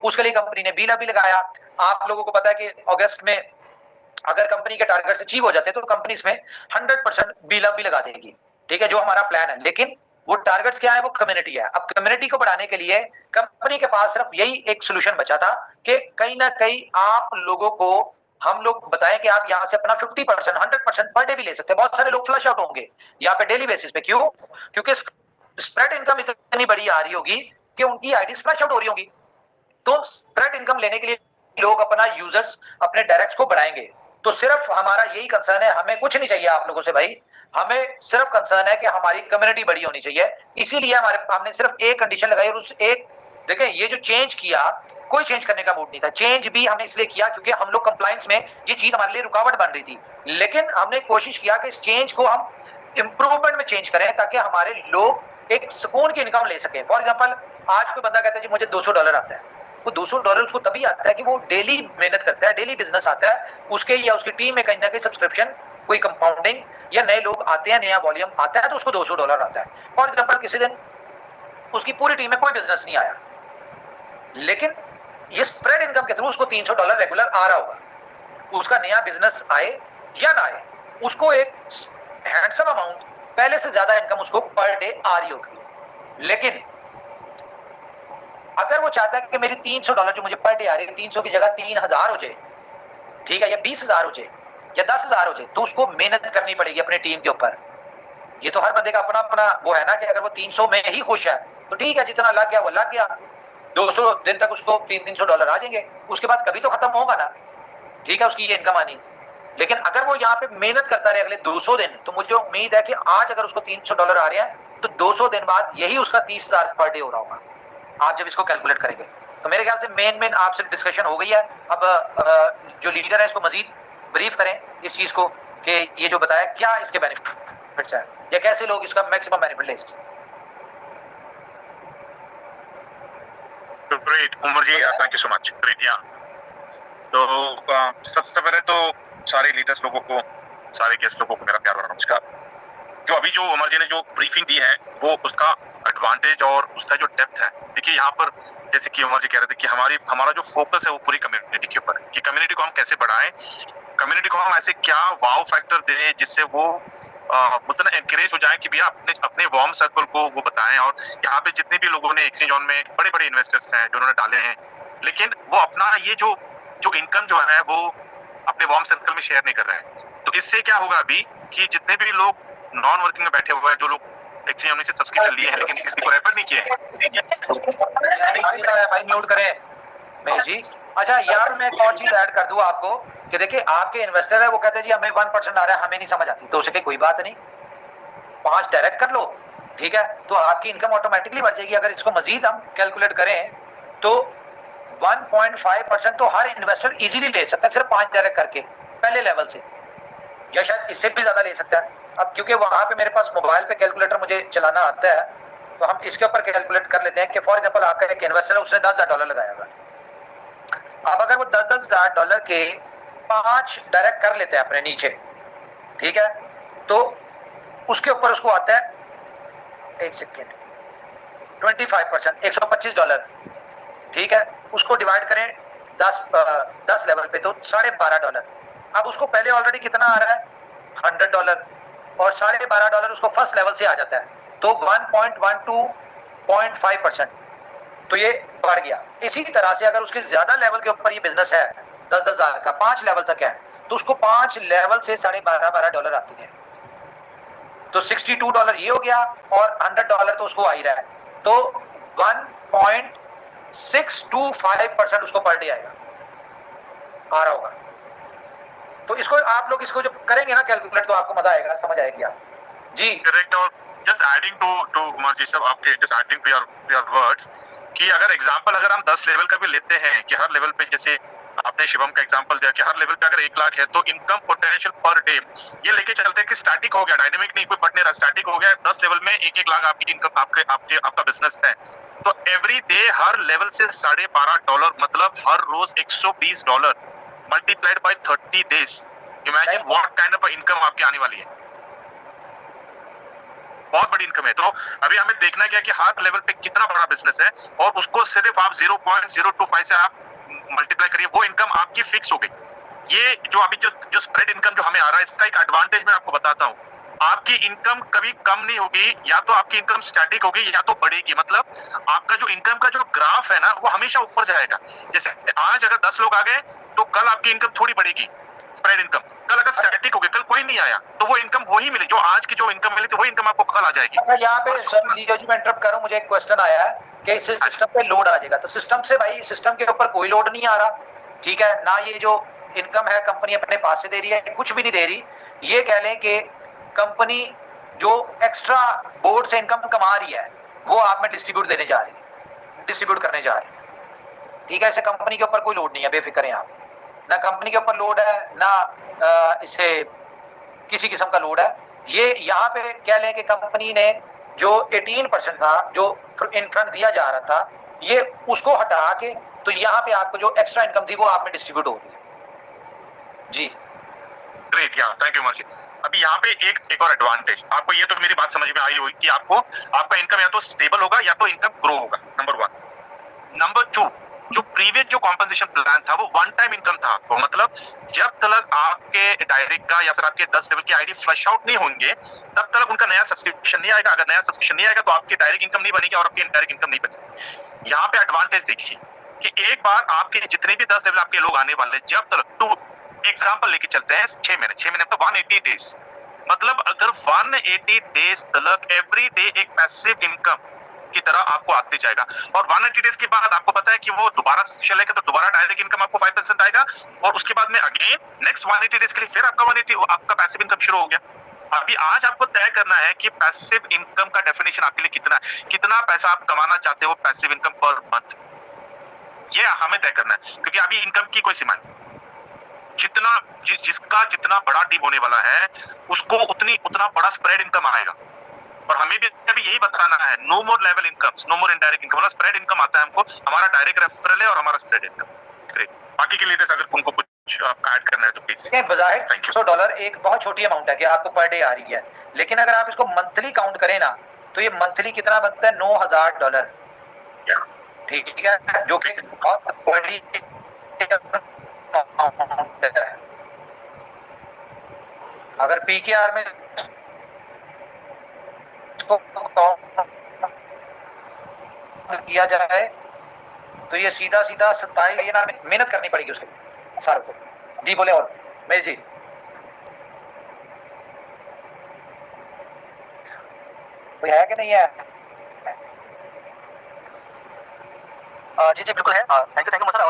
उसके लिए कंपनी ने बीला भी लगाया। आप लोगों को पता है कि अगस्त में अगर कंपनी के टारगेट अचीव हो जाते हैं तो कंपनी इसमें 100% बीला भी लगा देगी, ठीक है, जो हमारा प्लान है। लेकिन वो टारगेट्स क्या है, वो कम्युनिटी है। अब कम्युनिटी को बढ़ाने के लिए कंपनी के पास सिर्फ यही एक सोल्यूशन बचा था कि कहीं ना कहीं आप लोगों को हम लोग बताएं कि आप यहाँ से अपना 50% 100% पर डे भी ले सकते हैं। बहुत सारे लोग फ्लश आउट होंगे यहाँ पे डेली बेसिस पे। क्यों? क्योंकि स्प्रेड इनकम इतनी बड़ी आ रही होगी कि उनकी आईडी फ्लश आउट हो रही होगी। तो स्प्रेड इनकम लेने के लिए लोग अपना यूजर्स अपने डायरेक्ट को बढ़ाएंगे। तो सिर्फ हमारा यही कंसर्न है, हमें कुछ नहीं चाहिए आप लोगों से भाई, हमें सिर्फ कंसर्न है कि हमारी कम्युनिटी बड़ी होनी चाहिए। इसीलिए हमने सिर्फ एक कंडीशन लगाई और उस एक, देखें ये जो चेंज किया, कोई चेंज करने का मूड नहीं था। चेंज भी हमने इसलिए किया क्योंकि हम लोग कंप्लायंस में ये चीज हमारे लिए रुकावट बन रही थी। लेकिन हमने कोशिश किया कि इस चेंज को हम इंप्रूवमेंट में चेंज करें ताकि हमारे लोग एक सुकून की इनकम ले सकें। फॉर एग्जाम्पल, आज कोई बंदा कहता है जी मुझे $200 आता है, वो $200 उसको तभी आता है कि वो डेली मेहनत करता है, डेली बिजनेस आता है उसके या उसकी टीम में कहीं ना कहीं सब्सक्रिप्शन, कोई कंपाउंडिंग या नए लोग आते हैं, नया वॉल्यूम आता है तो उसको $200 आता है। फॉर एग्जाम्पल, किसी दिन उसकी पूरी टीम में कोई बिजनेस नहीं आया, लेकिन ये स्प्रेड इनकम के थ्रू उसको $300 रेगुलर आ रहा होगा। उसका नया बिजनेस आए या ना आए, उसको एक हैंडसम अमाउंट, पहले से ज्यादा इनकम उसको पर डे आ रही होगी। लेकिन अगर वो चाहता है कि मेरी $300 जो मुझे पर डे आ रही है, 300 की जगह 3000 हो जाए, ठीक है, या 20,000 हो जाए या 10,000 हो जाए, तो उसको मेहनत करनी पड़ेगी अपनी टीम के ऊपर। ये तो हर बंदे का अपना अपना वो है ना कि अगर वो 300 में ही खुश है तो ठीक है, जितना लग गया वो लग गया, 200 दिन तक उसको $300 आ जाएंगे, उसके बाद कभी तो खत्म होगा ना, ठीक है, उसकी ये इनकम आनी। लेकिन अगर वो यहाँ पे मेहनत करता रहे अगले 200 दिन, तो मुझे उम्मीद है कि आज अगर उसको $300 आ रहे हैं तो 200 दिन बाद यही उसका 30,000 पर डे हो रहा होगा, आप जब इसको कैलकुलेट करेंगे। तो मेरे ख्याल से मेन आपसे डिस्कशन हो गई है। अब जो लीडर है इसको मजीद ब्रीफ करें इस चीज को कि ये जो बताया क्या इसके बेनिफिट्स है या कैसे लोग इसका मैक्सिमम बेनिफिट ले सकते हैं। Great Umar ji, thank you so much. Great. या तो सबसे पहले तो सारे लीडर्स लोगों को, सारे गेस्ट लोगों को मेरा प्यार भरा नमस्कार। जो अभी जो उमर जी ने जो ब्रीफिंग दी है वो उसका एडवांटेज और उसका जो डेप्थ है, देखिए यहाँ पर जैसे कि उमर जी कह रहे थे कि हमारा जो फोकस है वो पूरी कम्युनिटी के ऊपर है कि कम्युनिटी को हम कैसे बढ़ाएं, कम्युनिटी को हम ऐसे क्या वाव फैक्टर दें जिससे वो बोलते ना एनकरेज हो जाए कि भैया अपने अपने वार्म सर्कल को वो बताएं। और यहाँ पे जितने भी लोगों ने एक्सचेंज ऑन में बड़े बड़े इन्वेस्टर्स हैं जिन्होंने डाले हैं, लेकिन वो अपना ये जो इनकम जो है वो अपने वार्म सर्कल में शेयर नहीं कर रहे हैं। तो इससे क्या होगा अभी कि जितने भी लोग नॉन वर्किंग में बैठे हुए हैं, जो लोग एक्सचेंज ऑन से सब्सक्रिप्शन लिए हैं लेकिन किसी को रेफर नहीं किए भाई म्यूट करें मैं जी। अच्छा यार, मैं एक और चीज ऐड कर दूं आपको कि देखिए आपके इन्वेस्टर है वो कहते हैं जी हमें 1% आ रहा है, हमें नहीं समझ आती, तो उसे कोई बात नहीं, 5 डायरेक्ट कर लो, ठीक है, तो आपकी इनकम ऑटोमेटिकली बढ़ जाएगी। अगर इसको मजीद हम कैलकुलेट करें तो 1.5% तो हर इन्वेस्टर इजीली ले सकता है सिर्फ 5 डायरेक्ट करके पहले लेवल से, या शायद इससे भी ज्यादा ले सकता है। अब क्योंकि वहां पे मेरे पास मोबाइल पे कैलकुलेटर मुझे चलाना आता है तो हम इसके ऊपर कैलकुलेट कर लेते हैं कि फॉर एग्जांपल आपका एक इन्वेस्टर है, उसने $10,000 लगाया हुआ। अब अगर वो $10,000 के 5 डायरेक्ट कर लेते हैं अपने नीचे, ठीक है, तो उसके ऊपर उसको आता है, एक सेकेंड, 25%, $125, ठीक है, उसको डिवाइड करें 10 लेवल पे तो $12.5। अब उसको पहले ऑलरेडी कितना आ रहा है, $100, और $12.5 उसको फर्स्ट लेवल से आ जाता है, तो 1.12.5%, तो ये बढ़ गया। इसी तरह से अगर उसके ज्यादा लेवल के ऊपर ये बिजनेस है 10,000 का, 5 लेवल तक है, तो उसको 5 लेवल से $12.5 आती है, तो $62 ये हो गया और $100 तो उसको आ ही रहा है, तो 1.625% उसको पर डे आएगा, आ रहा होगा। तो इसको आप लोग इसको जब करेंगे ना कैलकुलेट तो आपको मजा आएगा, समझ आएगी आप जी। करेक्ट। और just adding to Umar ji साहब, आपके just adding to your words कि अगर एग्जांपल अगर हम 10 लेवल का भी लेते हैं कि हर लेवल पे, जैसे आपने शिवम का एग्जांपल दिया कि हर लेवल पे अगर 1 लाख है तो इनकम पोटेंशियल पर डे ये लेके चलते हैं कि स्टैटिक हो गया, डायनेमिक नहीं, कोई बढ़ नहीं रहा, स्टैटिक हो गया। 10 लेवल में 1-1 लाख आपकी इनकम, आपका बिजनेस है, तो एवरी डे हर लेवल से $12.5, मतलब हर रोज $120 multiplied by 30 days. Imagine what kind of income आपकी आने वाली है। बहुत बड़ी इनकम है। तो अभी हमें देखना क्या है कि हर लेवल पे कितना बड़ा बिजनेस है और उसको सिर्फ आप 0.025 से आप मल्टीप्लाई करिए, वो इनकम आपकी फिक्स हो गई। ये जो अभी जो स्प्रेड इनकम जो हमें आ रहा है, इसका एक एडवांटेज मैं आपको बताता हूँ। आपकी इनकम कभी कम नहीं होगी, या तो आपकी इनकम स्टैटिक होगी या तो बढ़ेगी। मतलब आपका जो इनकम का जो ग्राफ है ना, वो हमेशा ऊपर जाएगा। जैसे आज अगर 10 लोग आ गए तो कल आपकी इनकम थोड़ी बढ़ेगी, स्प्रेड इनकम। कल अगर स्टैटिक हो गया, कल कोई नहीं आया, तो वो इनकम वही मिली जो आज की जो इनकम मिली थी, वही इनकम आपको कल आ जाएगी। अच्छा, यहाँ पे सर मैं इंटरप्ट करूं, मुझे एक क्वेश्चन आया है कि इससे सिस्टम पे लोड आ जाएगा। तो सिस्टम से भाई, सिस्टम के ऊपर कोई लोड नहीं आ रहा, ठीक है ना। ये जो इनकम है कंपनी अपने पास से दे रही है, कुछ भी नहीं दे रही। ये कह लें कि कंपनी जो एक्स्ट्रा बोर्ड से इनकम कमा रही है वो आप में डिस्ट्रीब्यूट देने जा रही है, डिस्ट्रीब्यूट करने जा रही है, ठीक है। इसे कंपनी के ऊपर कोई लोड नहीं है, बेफिक्र हैं आप। ना कंपनी के ऊपर लोड है, ना इसे किसी किस्म का लोड है। ये यहाँ पे कह लें कि कंपनी ने जो 18% था जो इन फ्रंट दिया जा रहा था, ये उसको हटा के तो यहाँ पे आपको जो एक्स्ट्रा इनकम थी वो आप में डिस्ट्रीब्यूट हो रही है जी। ग्रेट, या थैंक यू मर्जी। अभी यहाँ पे एक और एडवांटेज आपको, ये तो मेरी बात समझ में आई होगी कि आपको आपका इनकम या तो स्टेबल होगा या तो इनकम ग्रो होगा, नंबर 1। नंबर 2, जो प्रीवियस जो कॉम्पनसेशन प्लान था वो वन टाइम इनकम था आपको। मतलब जब तक आपके डायरेक्ट का या फिर आपके 10 लेवल के आईडी फ्लश आउट नहीं होंगे, तब तक उनका नया सब्सक्रिप्शन नहीं आएगा। अगर नया सब्सक्रिप्शन नहीं आएगा तो आपकी डायरेक्ट इनकम नहीं बनेगी और आपकी इनडायरेक्ट इनकम नहीं बनेगी। यहाँ पे एडवांटेज देखिए कि एक बार आपके जितने भी 10 लेवल आपके लोग आने वाले, जब तक एग्जाम्पल लेके चलते हैं 6 महीने तो 180 डेज, मतलब अगर 180 डेज तक एवरी डे एक पैसिव इनकम की तरह आपको आते जाएगा, और 180 डेज के बाद आपको पता है कि वो दोबारा सब्सक्रिप्शन लेगा तो दोबारा डायरेक्ट इनकम आपको 5% आएगा, और उसके बाद में अगेन नेक्स्ट 180 डेज के लिए फिर आपका 180 आपका पैसिव इनकम शुरू हो गया। अभी आज आपको तय करना है कि पैसिव इनकम का डेफिनेशन आपके लिए कितना है, कितना पैसा आप कमाना चाहते हो पैसिव इनकम पर मंथ, ये हमें तय करना है। क्योंकि अभी इनकम की कोई सीमा नहीं, जिसका जितना बड़ा टीम होने वाला है उसको उतना बड़ा स्प्रेड इनकम आएगा। और हमें भी अभी यही बताना है, नो मोर लेवल इनकम्स, नो मोर इनडायरेक्ट इनकम, मतलब स्प्रेड इनकम आता है हमको, हमारा डायरेक्ट रेफरल है और हमारा स्प्रेड इनकम। ग्रेट, बाकी के लीडर्स अगर उनको कुछ ऐड करना है तो प्लीज। बजाय $100 एक बहुत छोटी अमाउंट है कि आपको पर डे आ रही है, लेकिन अगर आप इसको मंथली काउंट करें ना तो ये मंथली कितना बनता है, $9,000, ठीक है, जो कि बहुत बड़ी अगर पीकेआर में किया जाए तो ये सीधा 27 मेहनत करनी पड़ेगी उसके सारे को जी। बोले और मैं जी कोई है कि नहीं है? जी बिल्कुल है। Thank you sir.